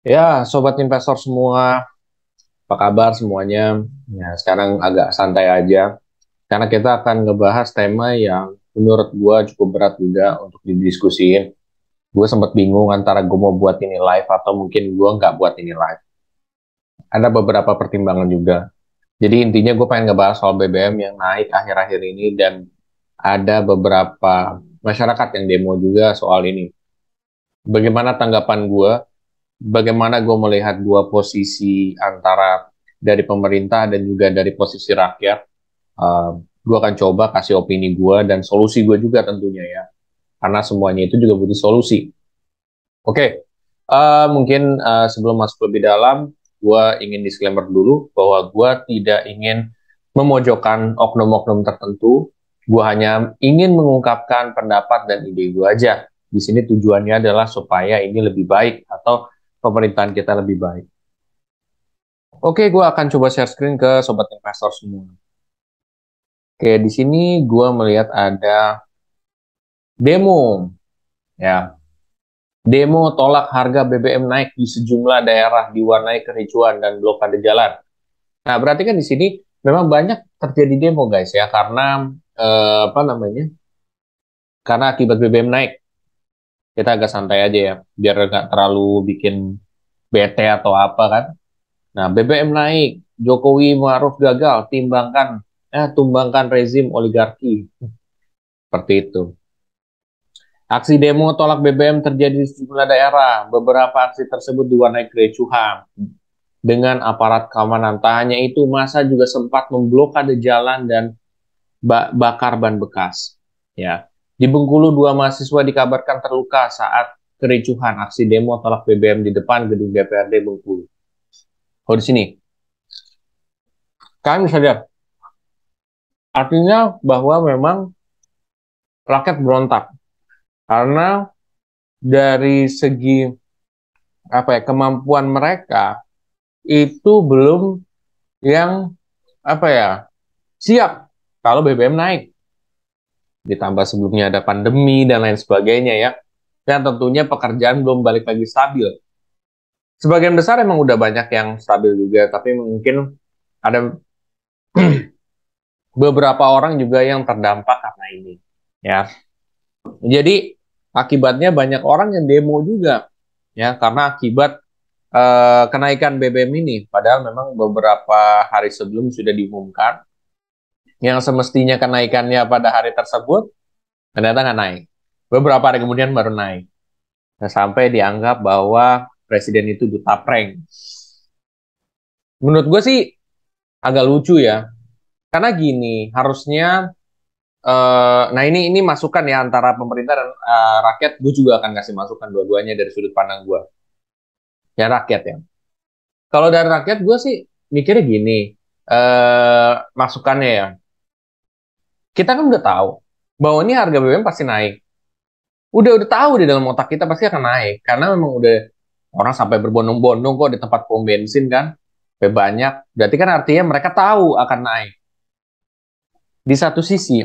Ya, sobat investor semua, apa kabar semuanya? Ya, sekarang agak santai aja, karena kita akan ngebahas tema yang menurut gua cukup berat juga untuk didiskusiin. Gue sempat bingung antara gue mau buat ini live atau mungkin gue nggak buat ini live. Ada beberapa pertimbangan juga. Jadi intinya gue pengen ngebahas soal BBM yang naik akhir-akhir ini dan ada beberapa masyarakat yang demo juga soal ini. Bagaimana tanggapan gue? Bagaimana gue melihat dua posisi antara dari pemerintah dan juga dari posisi rakyat. Gue akan coba kasih opini gue dan solusi gue juga tentunya ya, karena semuanya itu juga butuh solusi. Oke, mungkin sebelum masuk lebih dalam, gue ingin disclaimer dulu bahwa gue tidak ingin memojokkan oknum-oknum tertentu. Gue hanya ingin mengungkapkan pendapat dan ide gue aja. Di sini tujuannya adalah supaya ini lebih baik atau pemerintahan kita lebih baik. Oke, gue akan coba share screen ke sobat investor semua. Oke, di sini gue melihat ada demo, ya. Demo tolak harga BBM naik di sejumlah daerah diwarnai kericuan dan blokade jalan. Nah, berarti kan di sini memang banyak terjadi demo, guys, ya, karena apa namanya? Karena akibat BBM naik. Kita agak santai aja ya, biar nggak terlalu bikin bete atau apa kan. Nah, BBM naik, Jokowi Maruf gagal, tumbangkan rezim oligarki. Seperti itu. Aksi demo tolak BBM terjadi di sejumlah daerah. Beberapa aksi tersebut diwarnai kericuhan dengan aparat keamanan. Tak hanya itu, massa juga sempat memblokade jalan dan bakar ban bekas. Ya, di Bengkulu dua mahasiswa dikabarkan terluka saat kericuhan aksi demo tolak BBM di depan gedung DPRD Bengkulu. Oh, di sini kalian bisa lihat, artinya bahwa memang rakyat berontak karena dari segi apa ya, kemampuan mereka itu belum yang apa ya, siap kalau BBM naik. Ditambah sebelumnya ada pandemi dan lain sebagainya ya. Dan tentunya pekerjaan belum balik lagi stabil. Sebagian besar emang udah banyak yang stabil juga, tapi mungkin ada beberapa orang juga yang terdampak karena ini. Ya, jadi akibatnya banyak orang yang demo juga, ya, karena akibat kenaikan BBM ini. Padahal memang beberapa hari sebelum sudah diumumkan yang semestinya kenaikannya pada hari tersebut ternyata nggak naik. Beberapa hari kemudian baru naik. Nah, sampai dianggap bahwa presiden itu duta prank. Menurut gue sih agak lucu ya. Karena gini, harusnya nah ini masukan ya antara pemerintah dan rakyat. Gue juga akan kasih masukan dua-duanya dari sudut pandang gue. Ya rakyat ya. Kalau dari rakyat gue sih mikirnya gini, masukannya ya. Kita kan udah tahu bahwa ini harga BBM pasti naik. Udah tahu di dalam otak kita pasti akan naik karena memang udah orang sampai berbondong-bondong kok di tempat pom bensin kan, sampai banyak. Berarti kan artinya mereka tahu akan naik. Di satu sisi,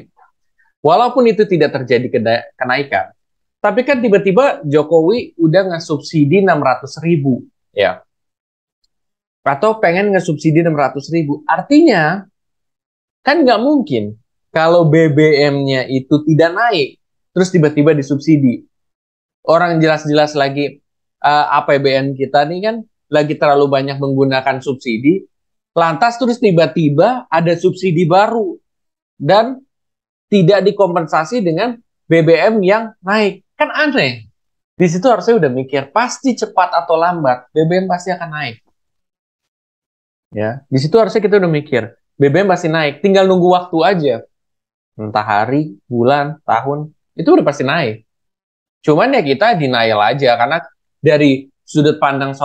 walaupun itu tidak terjadi kenaikan, tapi kan tiba-tiba Jokowi udah ngesubsidi 600.000, ya, atau pengen ngesubsidi 600.000. Artinya kan nggak mungkin kalau BBM-nya itu tidak naik, terus tiba-tiba disubsidi. Orang jelas-jelas lagi APBN kita nih kan lagi terlalu banyak menggunakan subsidi, lantas terus tiba-tiba ada subsidi baru dan tidak dikompensasi dengan BBM yang naik. Kan aneh. Di situ harusnya udah mikir, pasti cepat atau lambat BBM pasti akan naik. Ya, di situ harusnya kita udah mikir, BBM pasti naik, tinggal nunggu waktu aja. Entah hari, bulan, tahun, itu udah pasti naik. Cuman ya kita denial aja karena dari sudut pandang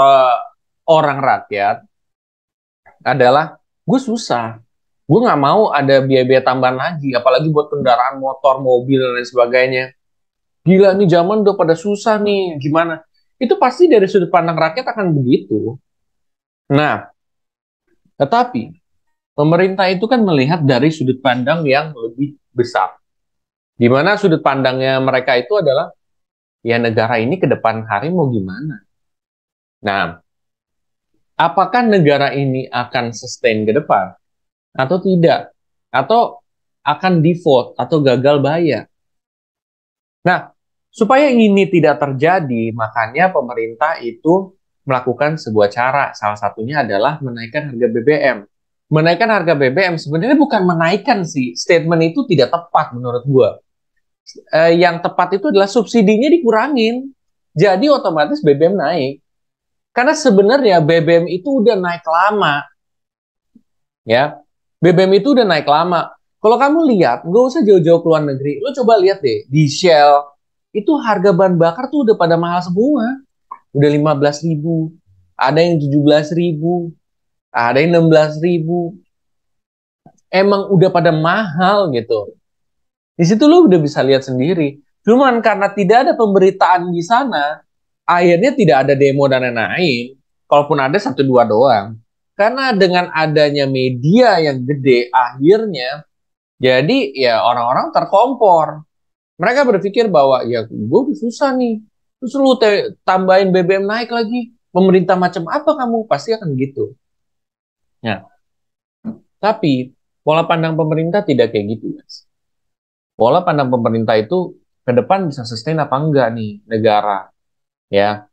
orang rakyat adalah gue susah, gue nggak mau ada biaya-biaya tambahan lagi, apalagi buat kendaraan motor, mobil dan lain sebagainya. Gila nih zaman udah pada susah nih, gimana? Itu pasti dari sudut pandang rakyat akan begitu. Nah, tetapi pemerintah itu kan melihat dari sudut pandang yang lebih besar. Di mana sudut pandangnya mereka itu adalah ya negara ini ke depan hari mau gimana. Nah, Apakah negara ini akan sustain ke depan atau tidak? Atau akan default atau gagal bayar? Nah, supaya ini tidak terjadi, makanya pemerintah itu melakukan sebuah cara. Salah satunya adalah menaikkan harga BBM. Menaikkan harga BBM sebenarnya bukan menaikkan sih. Statement itu tidak tepat menurut gua. Yang tepat itu adalah subsidinya dikurangin. Jadi otomatis BBM naik. Karena sebenarnya BBM itu udah naik lama, ya. BBM itu udah naik lama. Kalau kamu lihat, nggak usah jauh-jauh ke luar negeri. Lo coba lihat deh, di Shell, itu harga bahan bakar tuh udah pada mahal semua. Udah 15.000, ada yang 17.000, ada yang 16.000. Emang udah pada mahal gitu. Di situ lo udah bisa lihat sendiri. Cuman karena tidak ada pemberitaan di sana, akhirnya tidak ada demo dan lain-lain. Kalaupun ada satu dua doang. Karena dengan adanya media yang gede, akhirnya jadi ya orang-orang terkompor. Mereka berpikir bahwa ya gue susah nih. Terus lu tambahin BBM naik lagi. Pemerintah macam apa kamu? Pasti akan gitu. Nah, tapi pola pandang pemerintah tidak kayak gitu, guys. Pola pandang pemerintah itu ke depan bisa sustain apa enggak nih negara, ya.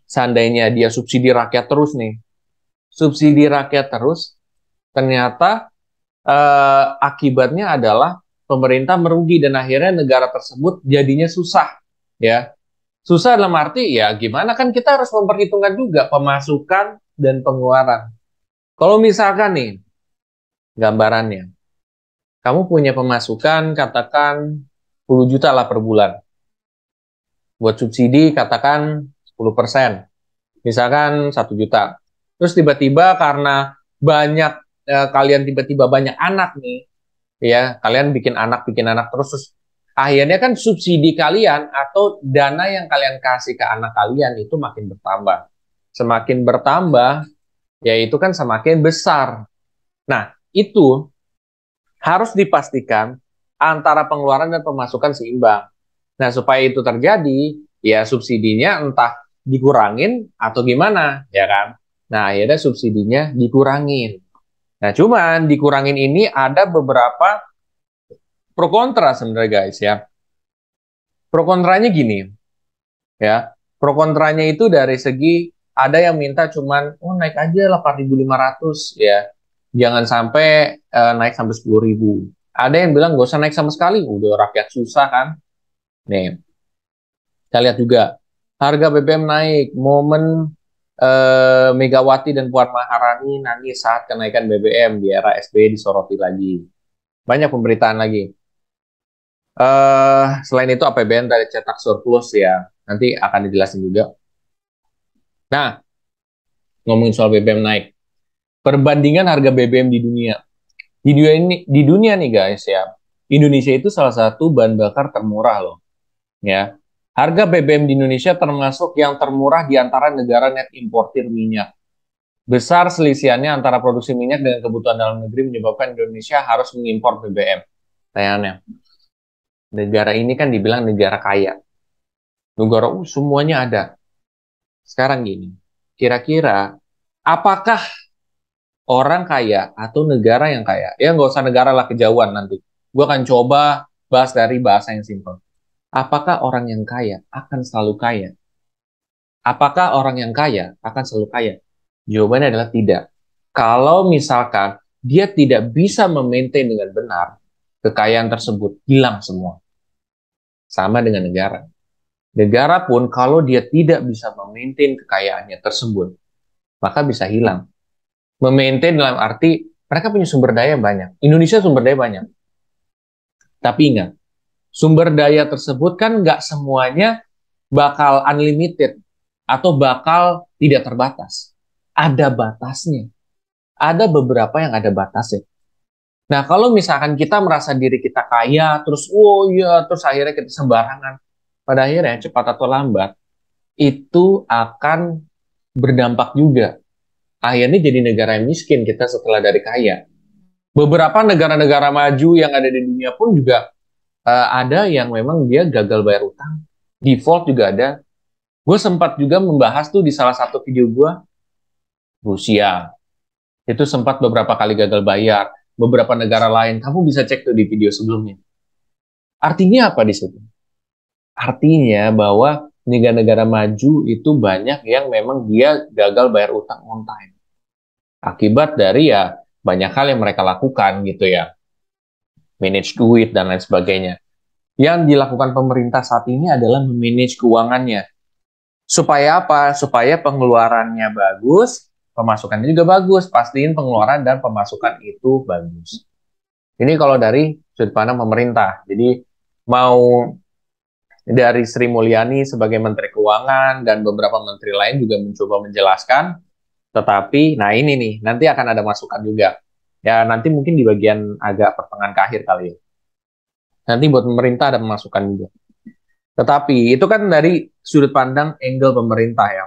Seandainya dia subsidi rakyat terus nih. Subsidi rakyat terus, ternyata akibatnya adalah pemerintah merugi dan akhirnya negara tersebut jadinya susah, ya. Susah dalam arti ya gimana kan kita harus memperhitungkan juga pemasukan dan pengeluaran. Kalau misalkan nih gambarannya, kamu punya pemasukan katakan 10 juta lah per bulan. Buat subsidi katakan 10%. Misalkan 1 juta. Terus tiba-tiba karena banyak kalian tiba-tiba banyak anak nih, ya kalian bikin anak terus akhirnya kan subsidi kalian atau dana yang kalian kasih ke anak kalian itu makin bertambah. Semakin bertambah, ya itu kan semakin besar. Nah, itu harus dipastikan antara pengeluaran dan pemasukan seimbang. Nah, supaya itu terjadi, ya subsidinya entah dikurangin atau gimana, ya kan? Nah, akhirnya subsidinya dikurangin. Nah, cuman dikurangin ini ada beberapa pro kontra sebenarnya guys ya. Pro kontranya gini, ya. Pro kontranya itu dari segi ada yang minta cuman naik aja 8.500 ya. Jangan sampai naik sampai 10.000. Ada yang bilang gak usah naik sama sekali, udah rakyat susah kan. Nih, kita lihat juga harga BBM naik, momen Megawati dan Puan Maharani nangis saat kenaikan BBM di era SBY disoroti lagi. Banyak pemberitaan lagi. Selain itu APBN dari cetak surplus ya, nanti akan dijelasin juga. Nah, ngomongin soal BBM naik, perbandingan harga BBM di dunia. Di dunia nih guys ya, Indonesia itu salah satu bahan bakar termurah loh. Ya, harga BBM di Indonesia termasuk yang termurah di antara negara net importir minyak. Besar selisihannya antara produksi minyak dan kebutuhan dalam negeri menyebabkan Indonesia harus mengimpor BBM. Sayangnya, negara ini kan dibilang negara kaya. Negara semuanya ada. Sekarang gini, kira-kira apakah orang kaya atau negara yang kaya? Ya nggak usah negara lah, kejauhan nanti. Gue akan coba bahas dari bahasa yang simpel. Apakah orang yang kaya akan selalu kaya? Apakah orang yang kaya akan selalu kaya? Jawabannya adalah tidak. Kalau misalkan dia tidak bisa memaintain dengan benar, kekayaan tersebut hilang semua. Sama dengan negara. Negara pun kalau dia tidak bisa memaintain kekayaannya tersebut, maka bisa hilang. Memaintain dalam arti mereka punya sumber daya banyak. Indonesia sumber daya banyak. Tapi ingat, sumber daya tersebut kan nggak semuanya bakal unlimited atau bakal tidak terbatas. Ada batasnya. Ada beberapa yang ada batasnya. Nah, kalau misalkan kita merasa diri kita kaya, terus terus akhirnya kita sembarangan. Pada akhirnya cepat atau lambat itu akan berdampak juga. Akhirnya jadi negara yang miskin kita setelah dari kaya. Beberapa negara-negara maju yang ada di dunia pun juga ada yang memang dia gagal bayar utang. Default juga ada. Gue sempat juga membahas tuh di salah satu video gue. Rusia itu sempat beberapa kali gagal bayar. Beberapa negara lain, kamu bisa cek tuh di video sebelumnya. Artinya apa di situ? Artinya bahwa negara-negara maju itu banyak yang memang dia gagal bayar utang on time. Akibat dari ya banyak hal yang mereka lakukan gitu ya. Manage duit dan lain sebagainya. Yang dilakukan pemerintah saat ini adalah memanage keuangannya. Supaya apa? Supaya pengeluarannya bagus, pemasukannya juga bagus. Pastiin pengeluaran dan pemasukan itu bagus. Ini kalau dari sudut pandang pemerintah. Jadi mau dari Sri Mulyani sebagai Menteri Keuangan dan beberapa menteri lain juga mencoba menjelaskan, tetapi nah ini nih nanti akan ada masukan juga. Ya nanti mungkin di bagian agak pertengahan ke akhir kali ya. Nanti buat pemerintah ada masukan juga. Tetapi itu kan dari sudut pandang angle pemerintah ya.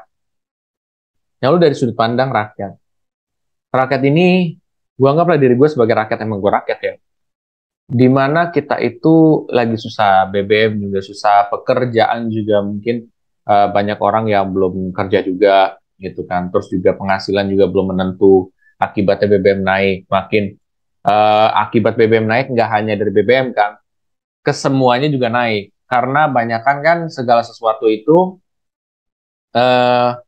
Lalu dari sudut pandang rakyat. Rakyat ini, gue anggaplah diri gue sebagai rakyat, emang gue rakyat ya. Dimana kita itu lagi susah, BBM juga susah, pekerjaan juga mungkin banyak orang yang belum kerja juga gitu kan, terus juga penghasilan juga belum menentu, akibatnya BBM naik, makin akibat BBM naik nggak hanya dari BBM kan, kesemuanya juga naik, karena banyakkan kan segala sesuatu itu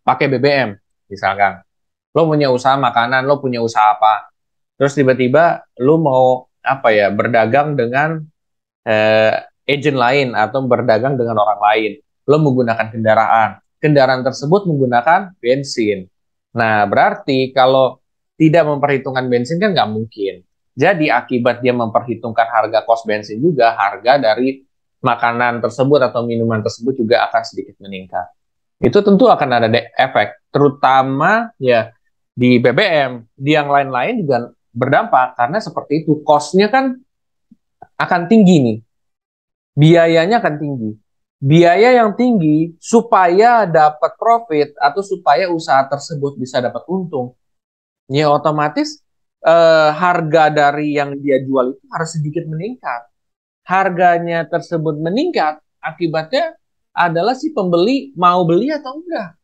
pakai BBM, misalkan, lo punya usaha makanan, lo punya usaha apa, terus tiba-tiba lo mau apa ya berdagang dengan eh, agent lain atau berdagang dengan orang lain. Lo menggunakan kendaraan. Kendaraan tersebut menggunakan bensin. Nah, berarti kalau tidak memperhitungkan bensin kan nggak mungkin. Jadi akibat dia memperhitungkan harga kos bensin juga, harga dari makanan tersebut atau minuman tersebut juga akan sedikit meningkat. Itu tentu akan ada efek, terutama ya di BBM. Di yang lain-lain juga berdampak karena seperti itu. Kosnya kan akan tinggi nih, biayanya akan tinggi. Biaya yang tinggi supaya dapat profit atau supaya usaha tersebut bisa dapat untung, ya otomatis harga dari yang dia jual itu harus sedikit meningkat. Harganya tersebut meningkat, akibatnya adalah si pembeli mau beli atau enggak.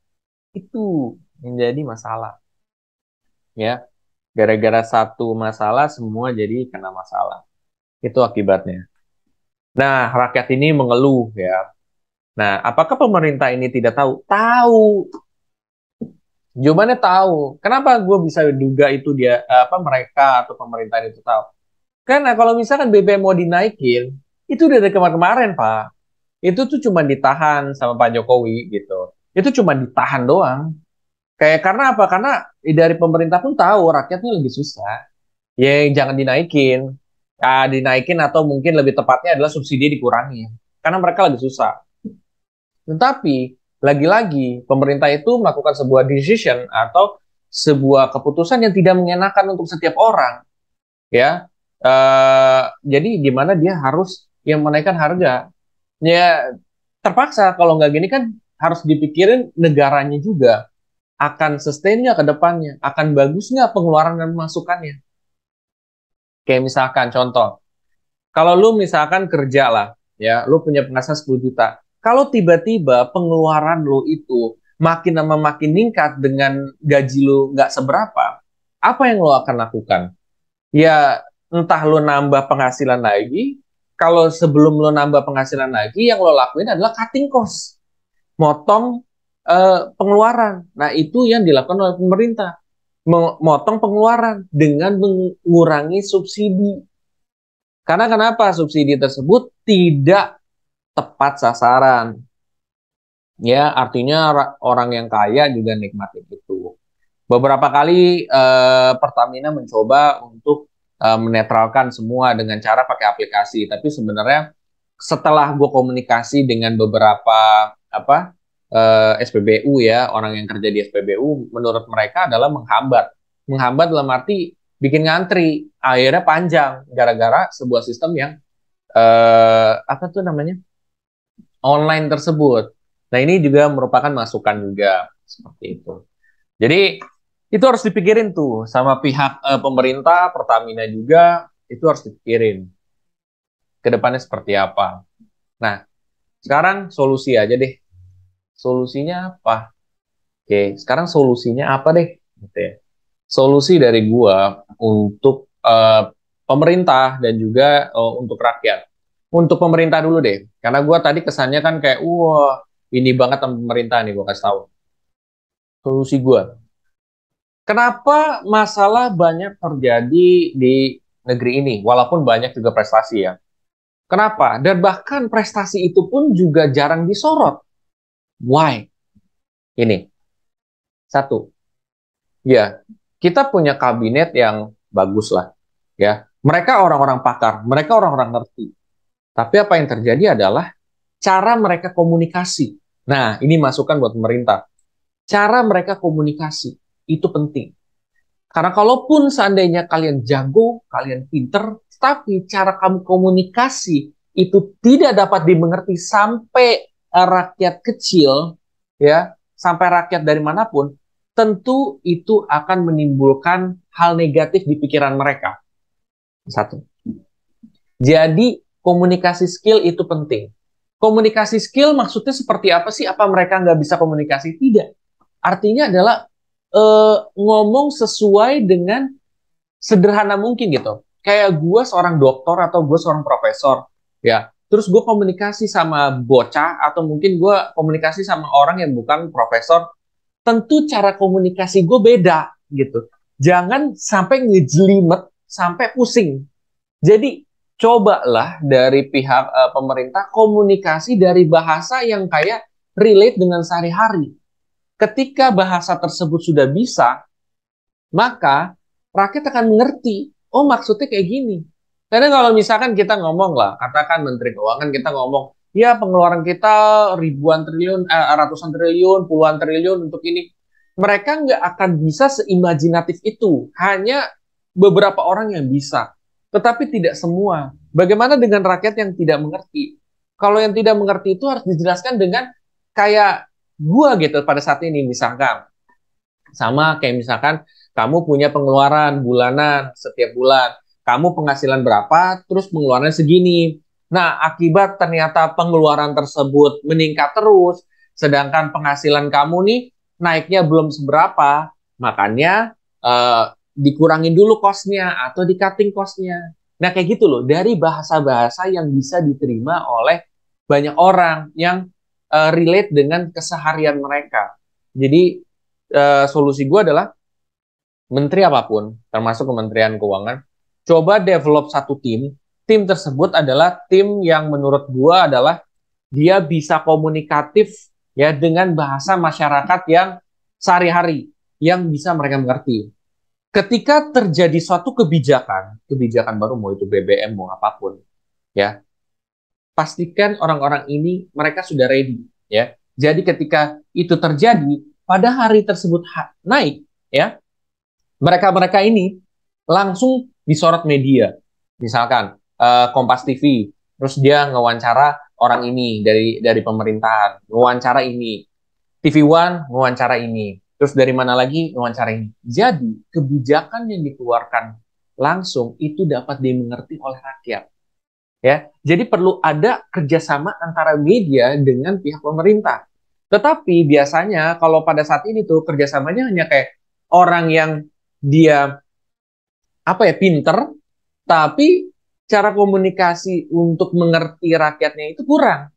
Itu menjadi masalah. Ya, gara-gara satu masalah semua jadi kena masalah. Itu akibatnya. Nah, rakyat ini mengeluh ya. Nah, apakah pemerintah ini tidak tahu? Tahu. Jawabannya tahu. Kenapa gue bisa duga itu dia apa mereka atau pemerintah itu tahu? Karena kalau misalkan BBM mau dinaikin, itu udah dari kemarin-kemarin, Pak. Itu tuh cuma ditahan sama Pak Jokowi gitu. Itu cuma ditahan doang. Kayak karena apa? Karena dari pemerintah pun tahu rakyatnya lagi susah. Ya jangan dinaikin. Dinaikin atau mungkin lebih tepatnya adalah subsidi dikurangi. Karena mereka lagi susah. Tetapi lagi-lagi pemerintah itu melakukan sebuah decision atau sebuah keputusan yang tidak mengenakan untuk setiap orang, ya. Jadi gimana dia harus yang menaikkan harga? Ya terpaksa kalau nggak gini kan harus dipikirin negaranya juga akan sustainnya ke depannya, akan bagus nggak pengeluaran dan masukannya. Kayak misalkan contoh, kalau lu misalkan kerja lah, ya, lu punya penghasilan 10 juta. Kalau tiba-tiba pengeluaran lu itu makin lama makin meningkat dengan gaji lu nggak seberapa, apa yang lu akan lakukan? Ya, entah lu nambah penghasilan lagi, kalau sebelum lu nambah penghasilan lagi, yang lo lakuin adalah cutting cost, motong pengeluaran. Nah, itu yang dilakukan oleh pemerintah, memotong pengeluaran dengan mengurangi subsidi. Karena kenapa subsidi tersebut tidak tepat sasaran? Ya, artinya orang yang kaya juga nikmatin itu. Beberapa kali Pertamina mencoba untuk menetralkan semua dengan cara pakai aplikasi. Tapi sebenarnya setelah gue komunikasi dengan beberapa apa SPBU ya, orang yang kerja di SPBU, menurut mereka adalah menghambat. Menghambat dalam arti bikin ngantri. Akhirnya panjang gara-gara sebuah sistem yang apa tuh namanya online tersebut. Nah ini juga merupakan masukan juga seperti itu. Jadi itu harus dipikirin tuh sama pihak pemerintah, Pertamina juga itu harus dipikirin ke depannya seperti apa. Nah sekarang solusi aja deh. Solusinya apa? Oke, sekarang solusinya apa deh? gitu ya. Solusi dari gua untuk pemerintah dan juga untuk rakyat. Untuk pemerintah dulu deh, karena gua tadi kesannya kan kayak, wah ini banget sama pemerintah nih, gua kasih tahu. Solusi gua. Kenapa masalah banyak terjadi di negeri ini, walaupun banyak juga prestasi ya. Kenapa? Dan bahkan prestasi itu pun juga jarang disorot. Why? Ini, satu, ya, kita punya kabinet yang bagus lah, ya. Mereka orang-orang pakar, mereka orang-orang ngerti. Tapi apa yang terjadi adalah cara mereka komunikasi. Nah, ini masukan buat pemerintah. Cara mereka komunikasi itu penting. Karena kalaupun seandainya kalian jago, kalian pinter, tapi cara kamu komunikasi itu tidak dapat dimengerti sampai rakyat kecil, ya, sampai rakyat dari manapun, tentu itu akan menimbulkan hal negatif di pikiran mereka. Satu. Jadi komunikasi skill itu penting. Komunikasi skill maksudnya seperti apa sih? Apa mereka nggak bisa komunikasi? Tidak. Artinya adalah ngomong sesuai dengan sederhana mungkin gitu. Kayak gue seorang dokter atau gue seorang profesor, ya. Terus gue komunikasi sama bocah atau mungkin gue komunikasi sama orang yang bukan profesor, tentu cara komunikasi gue beda gitu. Jangan sampai ngejelimet, sampai pusing. Jadi cobalah dari pihak pemerintah komunikasi dari bahasa yang kayak relate dengan sehari-hari. Ketika bahasa tersebut sudah bisa, maka rakyat akan mengerti, oh maksudnya kayak gini. Karena kalau misalkan kita ngomong lah, katakan Menteri Keuangan kita ngomong, ya pengeluaran kita ribuan triliun, ratusan triliun, puluhan triliun untuk ini. Mereka nggak akan bisa seimajinatif itu. Hanya beberapa orang yang bisa. Tetapi tidak semua. Bagaimana dengan rakyat yang tidak mengerti? Kalau yang tidak mengerti itu harus dijelaskan dengan kayak gua gitu pada saat ini misalkan. Sama kayak misalkan kamu punya pengeluaran bulanan setiap bulan. Kamu penghasilan berapa, terus pengeluaran segini. Nah, akibat ternyata pengeluaran tersebut meningkat terus, sedangkan penghasilan kamu nih naiknya belum seberapa, makanya dikurangin dulu kosnya atau di-cutting kosnya. Nah, kayak gitu loh, dari bahasa-bahasa yang bisa diterima oleh banyak orang yang relate dengan keseharian mereka. Jadi, solusi gue adalah menteri apapun, termasuk Kementerian Keuangan, coba develop satu tim. Tim tersebut adalah tim yang menurut gua adalah dia bisa komunikatif ya dengan bahasa masyarakat yang sehari-hari yang bisa mereka mengerti. Ketika terjadi suatu kebijakan baru mau itu BBM mau apapun, ya pastikan orang-orang ini mereka sudah ready, ya. Jadi ketika itu terjadi pada hari tersebut naik, ya mereka-mereka ini langsung disorot media. Misalkan Kompas TV, terus dia ngewawancara orang ini dari pemerintahan, ngewawancara ini. TV One ngewawancara ini. Terus dari mana lagi ngewawancara ini. Jadi kebijakan yang dikeluarkan langsung itu dapat dimengerti oleh rakyat. Ya, jadi perlu ada kerjasama antara media dengan pihak pemerintah. Tetapi biasanya kalau pada saat ini tuh kerjasamanya hanya kayak orang yang dia apa ya pinter, tapi cara komunikasi untuk mengerti rakyatnya itu kurang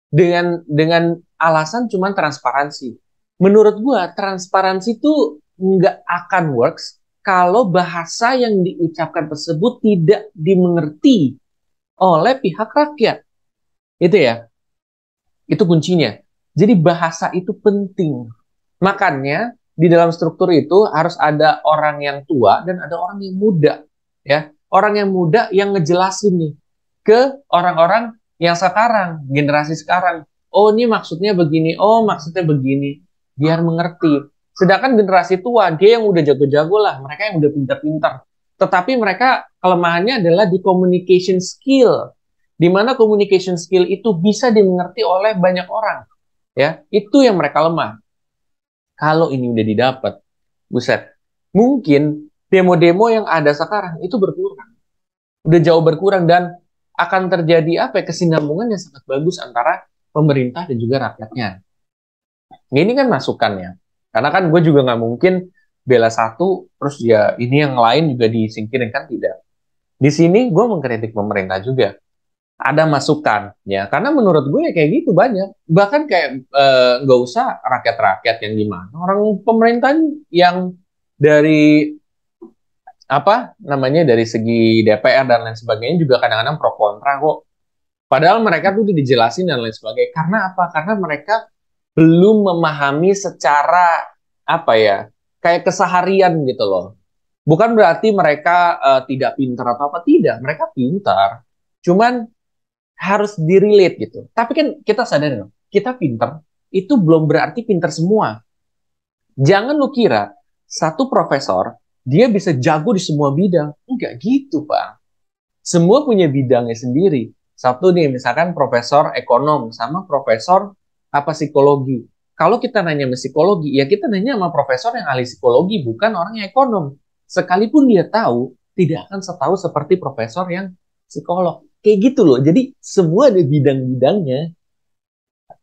dengan alasan cuma transparansi. Menurut gua transparansi itu nggak akan works kalau bahasa yang diucapkan tersebut tidak dimengerti oleh pihak rakyat. Itu ya, itu kuncinya. Jadi bahasa itu penting. Makanya di dalam struktur itu harus ada orang yang tua dan ada orang yang muda, ya. Orang yang muda yang ngejelasin nih ke orang-orang yang sekarang, generasi sekarang. Oh, ini maksudnya begini. Oh, maksudnya begini. Biar mengerti. Sedangkan generasi tua, dia yang udah jago-jago lah, mereka yang udah pintar-pintar. Tetapi mereka kelemahannya adalah di communication skill. Di mana communication skill itu bisa dimengerti oleh banyak orang. Ya, itu yang mereka lemah. Kalau ini udah didapat, buset, mungkin demo-demo yang ada sekarang itu berkurang. Udah jauh berkurang dan akan terjadi apa ya, kesinambungan yang sangat bagus antara pemerintah dan juga rakyatnya. Ini kan masukannya. Karena kan gue juga nggak mungkin bela satu, terus ya ini yang lain juga disingkirin, kan tidak. Di sini gue mengkritik pemerintah juga. Ada masukan, ya. Karena menurut gue ya kayak gitu banyak. Bahkan kayak nggak usah rakyat-rakyat yang gimana. Orang pemerintahan yang dari apa namanya dari segi DPR dan lain sebagainya juga kadang-kadang pro kontra kok. Padahal mereka tuh dijelasin dan lain sebagainya. Karena apa? Karena mereka belum memahami secara apa ya, kayak keseharian gitu loh. Bukan berarti mereka tidak pintar atau apa, tidak. Mereka pintar. Cuman harus direlate gitu. Tapi kan kita sadar loh, kita pintar itu belum berarti pintar semua. Jangan lu kira satu profesor dia bisa jago di semua bidang. Enggak gitu, Pak. Semua punya bidangnya sendiri. Satu nih, misalkan profesor ekonom sama profesor apa psikologi. Kalau kita nanya sama psikologi, ya kita nanya sama profesor yang ahli psikologi, bukan orang yang ekonom. Sekalipun dia tahu, tidak akan setahu seperti profesor yang psikolog. Kayak gitu loh. Jadi semua ada bidang-bidangnya.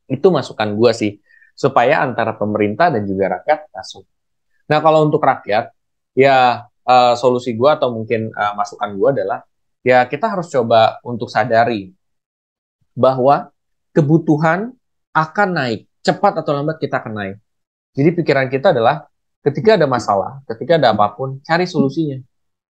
Itu masukan gue sih. Supaya antara pemerintah dan juga rakyat masuk. Nah, kalau untuk rakyat, ya solusi gue atau mungkin masukan gue adalah, ya kita harus coba untuk sadari bahwa kebutuhan akan naik. Cepat atau lambat kita akan naik. Jadi pikiran kita adalah ketika ada masalah, ketika ada apapun, cari solusinya.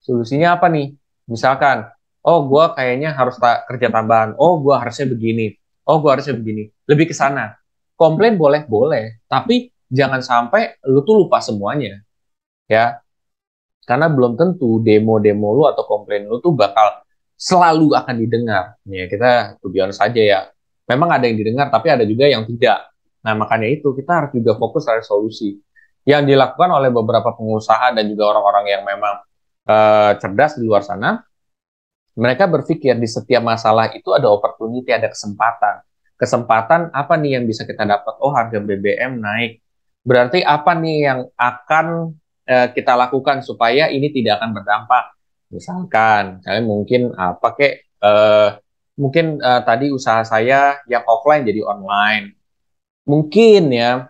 Solusinya apa nih? Misalkan, oh gue kayaknya harus kerja tambahan, oh gue harusnya begini, oh gue harusnya begini. Lebih ke sana. Komplain boleh, boleh. Tapi jangan sampai lu tuh lupa semuanya. Ya, karena belum tentu demo-demo lu atau komplain lu tuh bakal selalu akan didengar. Ya, kita tujuan saja ya. Memang ada yang didengar, tapi ada juga yang tidak. Nah, makanya itu kita harus juga fokus pada solusi. Yang dilakukan oleh beberapa pengusaha dan juga orang-orang yang memang cerdas di luar sana, mereka berpikir di setiap masalah itu ada opportunity, ada kesempatan. Kesempatan apa nih yang bisa kita dapat? Oh, harga BBM naik. Berarti apa nih yang akan kita lakukan supaya ini tidak akan berdampak? Misalkan, kalian mungkin apa kek? Mungkin tadi usaha saya yang offline jadi online. Mungkin ya.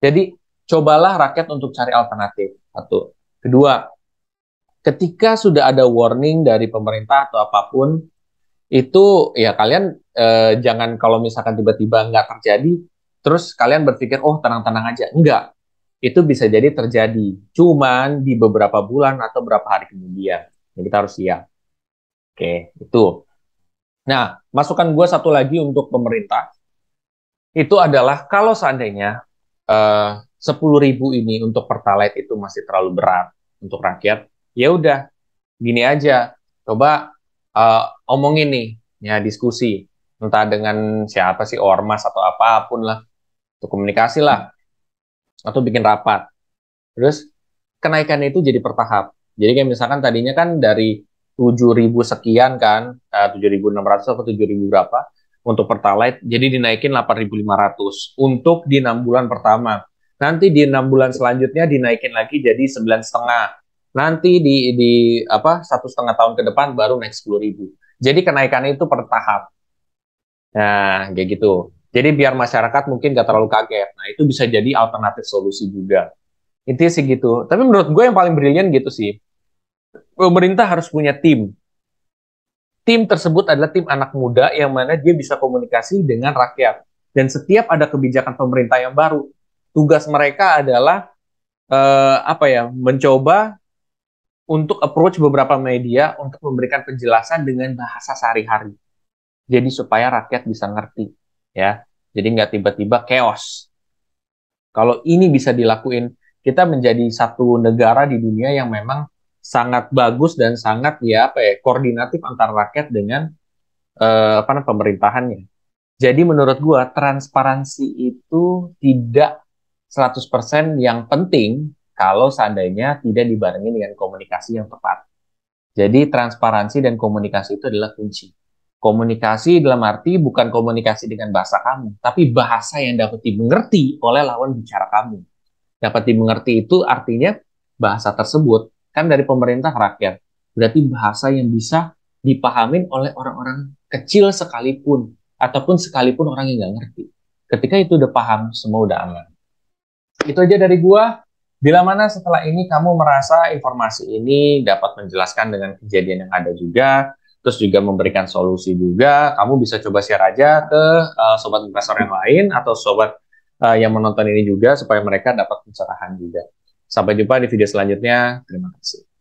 Jadi cobalah rakyat untuk cari alternatif. Satu. Kedua, ketika sudah ada warning dari pemerintah atau apapun, itu ya kalian jangan kalau misalkan tiba-tiba nggak terjadi, terus kalian berpikir, oh tenang-tenang aja. Enggak, itu bisa jadi terjadi. Cuman di beberapa bulan atau beberapa hari kemudian. Jadi kita harus siap. Oke, itu. Nah, masukan gue satu lagi untuk pemerintah, itu adalah kalau seandainya 10.000 ini untuk Pertalite itu masih terlalu berat untuk rakyat, ya udah gini aja, coba omongin nih, ya diskusi, entah dengan siapa sih, ormas atau apapun lah, untuk komunikasi lah, atau bikin rapat. Terus kenaikannya itu jadi bertahap. Jadi kayak misalkan tadinya kan dari 7.000 sekian kan, 7.600 atau 7.000 berapa untuk Pertalite, jadi dinaikin 8.500 untuk di 6 bulan pertama. Nanti di 6 bulan selanjutnya dinaikin lagi jadi 9,5. Nanti di apa 1,5 tahun ke depan baru naik 10.000. Jadi kenaikannya itu bertahap. Nah, kayak gitu. Jadi biar masyarakat mungkin gak terlalu kaget. Nah, itu bisa jadi alternatif solusi juga. Intinya sih gitu. Tapi menurut gue yang paling brilian gitu sih. Pemerintah harus punya tim. Tim tersebut adalah tim anak muda yang mana dia bisa komunikasi dengan rakyat. Dan setiap ada kebijakan pemerintah yang baru, tugas mereka adalah apa ya, mencoba untuk approach beberapa media untuk memberikan penjelasan dengan bahasa sehari-hari. Jadi supaya rakyat bisa ngerti, ya. Jadi nggak tiba-tiba chaos. Kalau ini bisa dilakuin, kita menjadi satu negara di dunia yang memang sangat bagus dan sangat ya apa ya koordinatif antara rakyat dengan apa namanya pemerintahannya. Jadi menurut gua transparansi itu tidak 100% yang penting kalau seandainya tidak dibarengi dengan komunikasi yang tepat. Jadi transparansi dan komunikasi itu adalah kunci. Komunikasi dalam arti bukan komunikasi dengan bahasa kamu, tapi bahasa yang dapat dimengerti oleh lawan bicara kamu. Dapat dimengerti itu artinya bahasa tersebut kan dari pemerintah ke rakyat. Berarti bahasa yang bisa dipahamin oleh orang-orang kecil sekalipun, ataupun sekalipun orang yang nggak ngerti. Ketika itu udah paham, semua udah aman. Itu aja dari gua. Bila mana setelah ini kamu merasa informasi ini dapat menjelaskan dengan kejadian yang ada juga, terus juga memberikan solusi juga, kamu bisa coba share aja ke sobat investor yang lain atau sobat yang menonton ini juga supaya mereka dapat pencerahan juga. Sampai jumpa di video selanjutnya. Terima kasih.